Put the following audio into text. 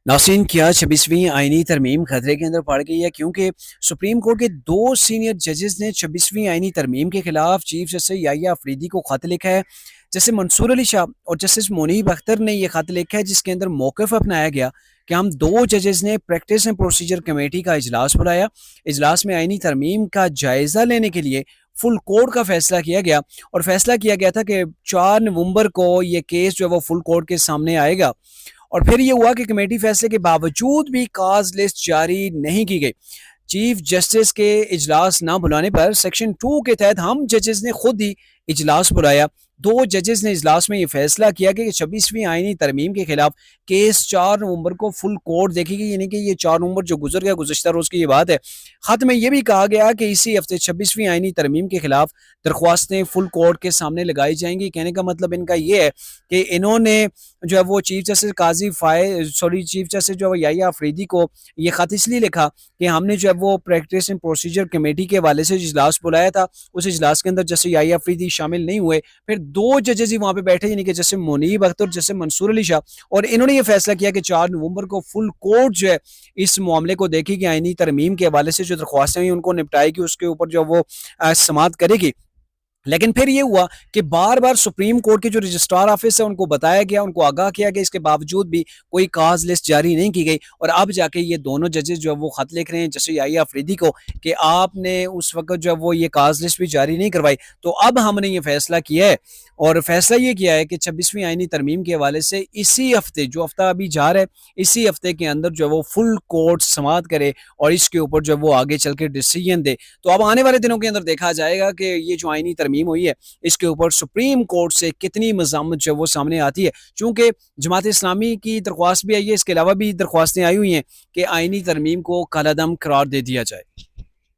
नाज़रीन, क्या 26वीं आईनी तरमीम खतरे के अंदर पड़ गई है? क्योंकि सुप्रीम कोर्ट के दो सीनियर जजेस ने 26वीं आईनी तरमीम के खिलाफ चीफ जस्टिस याहिया अफरीदी को खत लिखा है। जैसे मंसूर अली शाह और जस्टिस मुनीब अख्तर ने यह खत लिखा है, जिसके अंदर मौक़िफ़ अपनाया गया कि हम दो जजेस ने प्रैक्टिस एंड प्रोसीजर कमेटी का इजलास बुलाया। इजलास में आईनी तरमीम का जायज़ा लेने के लिए फुल कोर्ट का फैसला किया गया और फैसला किया गया था कि 4 नवंबर को ये केस जो है वो फुल कोर्ट के सामने आएगा। और फिर ये हुआ कि कमेटी फैसले के बावजूद भी काज लिस्ट जारी नहीं की गई। चीफ जस्टिस के इजलास ना बुलाने पर सेक्शन 2 के तहत हम जजेस ने खुद ही इजलास बुलाया। दो जजेस ने इजलास में ये फैसला किया कि 26वीं आईनी तरमीम के खिलाफ केस 4 नवंबर को फुल कोर्ट देखेगी, यानी कि ये 4 नवंबर जो गुजर गया गुज़श्ता रोज़ की ये बात है। खत में ये भी कहा गया कि इसी हफ्ते 26वीं आईनी तरमीम के खिलाफ दरख्वास्तें फुल कोर्ट के सामने लगाई जाएंगी। कहने का मतलब इनका ये है कि इन्होंने जो है वो चीफ जस्टिस चीफ जस्टिस जो है याहिया अफरीदी को ये खत इसलिए लिखा कि हमने जो है वो प्रैक्टिस एंड प्रोसीजर कमेटी के हवाले से इजलास बुलाया था। उस इजलास के अंदर जस्टिस याहिया अफरीदी शामिल नहीं हुए। फिर दो जजेस ही वहाँ पे बैठे, यानी कि जस्टिस मुनीब अख्तर, जस्टिस मंसूर अली शाह, और इन्होंने ये फैसला किया कि 4 नवंबर को फुल कोर्ट जो है इस मामले को देखेगी, आईनी तरमीम के हवाले से जो दरख्वास्तें हुई उनको निपटाएगी, उसके ऊपर जो वो समाअत करेगी। लेकिन फिर ये हुआ कि बार बार सुप्रीम कोर्ट के जो रजिस्ट्रार ऑफिस है उनको बताया गया, उनको आगाह किया गया, इसके बावजूद भी कोई काज लिस्ट जारी नहीं की गई। और अब जाके ये दोनों जजेस जो है वो खत लिख रहे हैं जस्टिस याहिया अफरीदी को कि आपने उस वक्त जो है वो ये काज लिस्ट भी जारी नहीं करवाई। तो अब हमने ये फैसला किया है, और फैसला ये किया है कि 26वीं आईनी तरमीम के हवाले से इसी हफ्ते, जो हफ्ता अभी जा रहा है, इसी हफ्ते के अंदर जो है वो फुल कोर्ट समाअत करे और इसके ऊपर जो है वो आगे चल के डिसीजन दे। तो अब आने वाले दिनों के अंदर देखा जाएगा कि ये जो आईनी तरमीम हुई है इसके ऊपर सुप्रीम कोर्ट से कितनी मज़ामत जो वो सामने आती है। चूंकि जमात इस्लामी की दरख्वास्त भी आई है, इसके अलावा भी दरख्वास्तें आई हुई हैं कि आईनी तरमीम को कालादम करार दे दिया जाए।